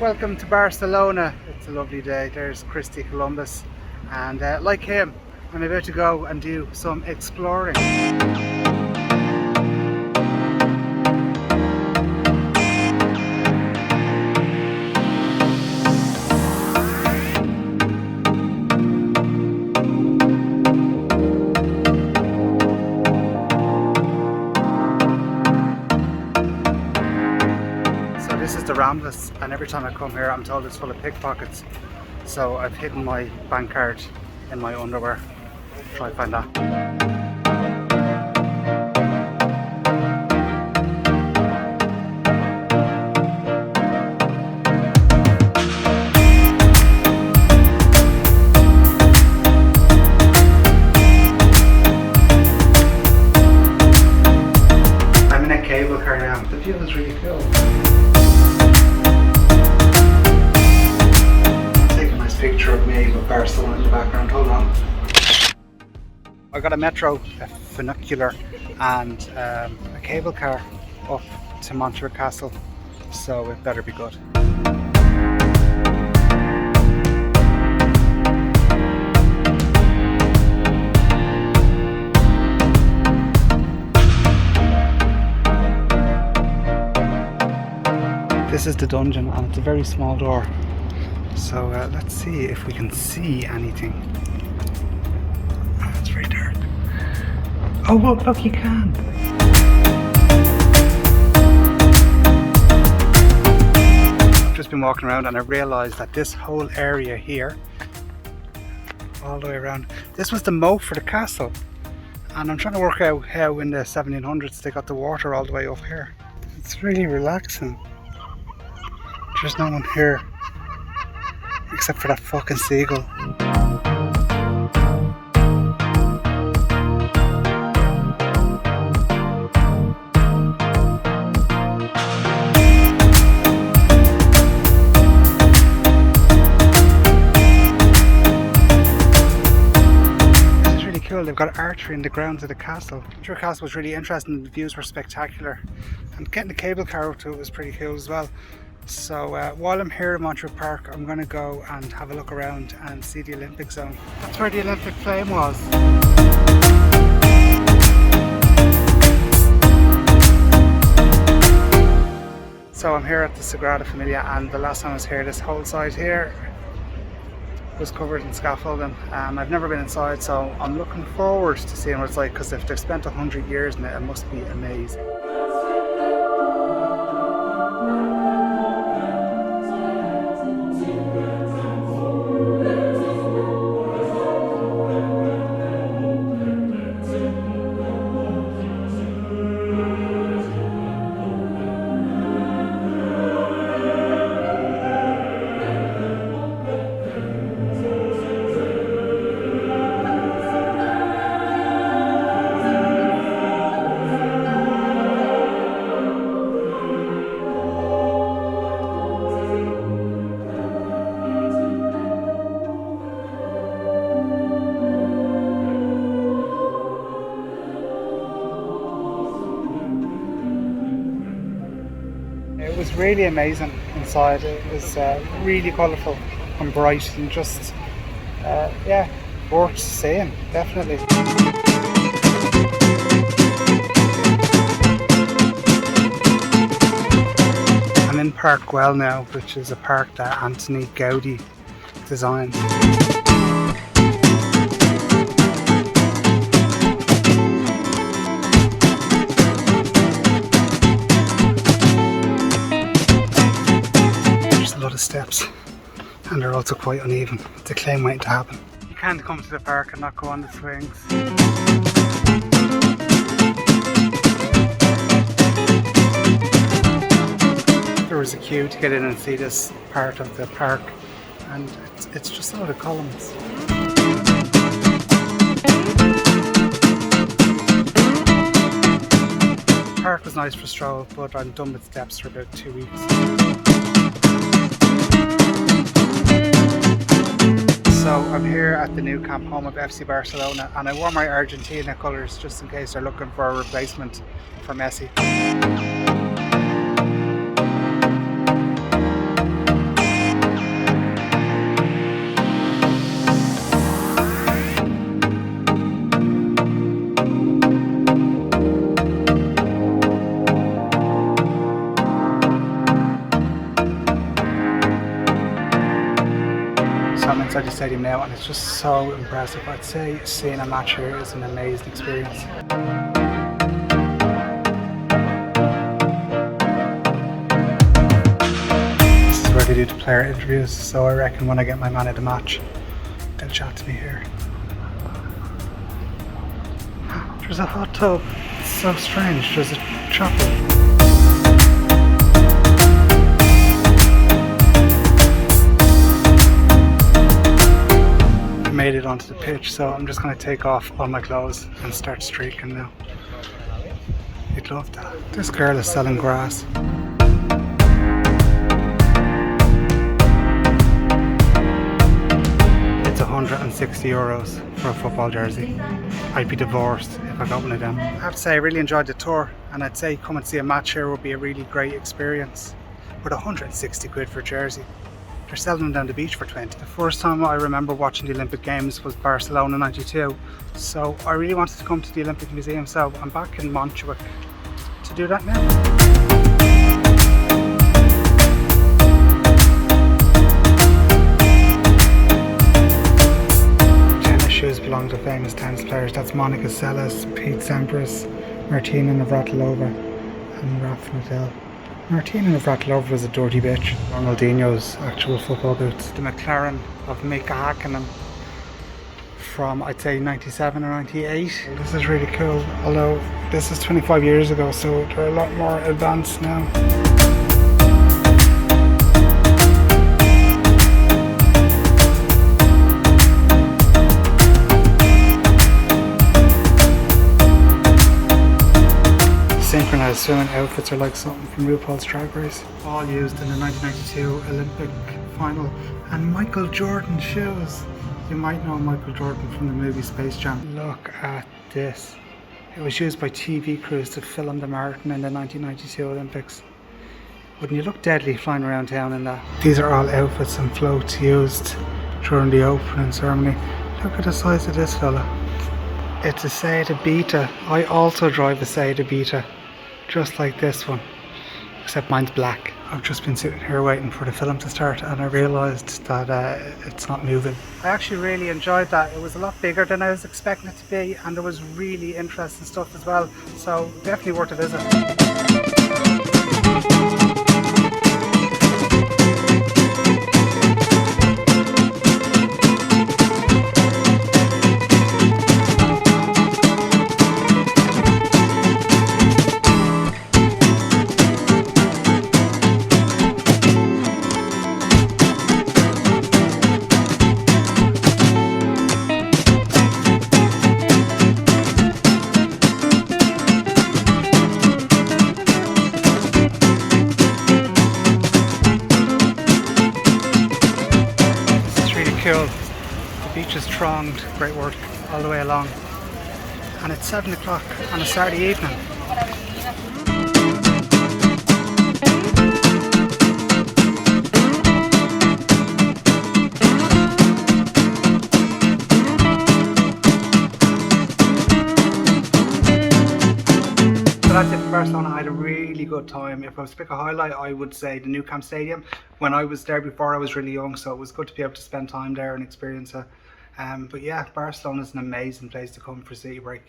Welcome to Barcelona. It's a lovely day. There's Christy Columbus, and like him, I'm about to go and do some exploring. So this is the Ramblas, and every time I come here I'm told it's full of pickpockets. So I've hidden my bank card in my underwear. Try and find that. I'm in a cable car now. The view is really cool. Picture of me with Barcelona in the background. Hold on. I got a metro, a funicular, and a cable car up to Montjuic Castle, so it better be good. This is the dungeon, and it's a very small door. So let's see if we can see anything. Oh, it's very dark. Oh, look, you can. I've just been walking around and I realised that this whole area here, all the way around, this was the moat for the castle. And I'm trying to work out how in the 1700s they got the water all the way up here. It's really relaxing. There's no one here. Except for that fucking seagull. This is really cool. They've got archery in the grounds of the castle. Montjuic Castle was really interesting. The views were spectacular. And getting the cable car up to it was pretty cool as well. So while I'm here at Montjuic Park, I'm going to go and have a look around and see the Olympic zone. That's where the Olympic flame was. So I'm here at the Sagrada Familia, and the last time I was here, this whole side here was covered in scaffolding. I've never been inside, so I'm looking forward to seeing what it's like, because if they've spent 100 years in it, it must be amazing. It was really amazing inside. It was really colourful and bright, and just yeah, worth seeing, definitely. I'm in Park Güell now, which is a park that Antoni Gaudí designed. Of steps, and they're also quite uneven. It's a claim waiting to happen. You can't come to the park and not go on the swings. There was a queue to get in and see this part of the park, and it's just a lot of columns. The park was nice for a stroll, but I'm done with steps for about 2 weeks. So I'm here at the new camp home of FC Barcelona, and I wore my Argentina colours just in case they're looking for a replacement for Messi. So I'm inside the stadium now and it's just so impressive. I'd say seeing a match here is an amazing experience. This is where they do the player interviews, so I reckon when I get my man of the match, they'll chat to me here. There's a hot tub. It's so strange. There's a chapel. Made it onto the pitch, so I'm just going to take off all my clothes and start streaking now. You'd love that. This girl is selling grass. It's €160 for a football jersey. I'd be divorced if I got one of them. I have to say I really enjoyed the tour, and I'd say come and see a match here would be a really great experience. But 160 quid for a jersey. They're selling them down the beach for 20. The first time I remember watching the Olympic Games was Barcelona '92, so I really wanted to come to the Olympic Museum, so I'm back in Montjuic to do that now. Tennis shoes belong to famous tennis players. That's Monica Seles, Pete Sampras, Martina Navratilova and Rafa Nadal. Martina Navratilova was a dirty bitch. Ronaldinho's actual football boots. The McLaren of Mika Hakkinen from I'd say 97 or 98. This is really cool, although this is 25 years ago, so they're a lot more advanced now. Synchronized swimming outfits are like something from RuPaul's Drag Race. All used in the 1992 Olympic final. And Michael Jordan shoes. You might know Michael Jordan from the movie Space Jam. Look at this. It was used by TV crews to film the marathon in the 1992 Olympics. Wouldn't you look deadly flying around town in that? These are all outfits and floats used during the opening ceremony. Look at the size of this fella. It's a Seat Ibiza. I also drive a Seat Ibiza. Just like this one, except mine's black. I've just been sitting here waiting for the film to start and I realised that it's not moving. I actually really enjoyed that. It was a lot bigger than I was expecting it to be, and there was really interesting stuff as well, so definitely worth a visit. Cool. The beach is thronged, great work all the way along, and it's 7 o'clock on a Saturday evening. So that's it for Barcelona. I had a really good time. If I was to pick a highlight, I would say the Nou Camp Stadium. When I was there before, I was really young, so it was good to be able to spend time there and experience it. But yeah, Barcelona is an amazing place to come for city break.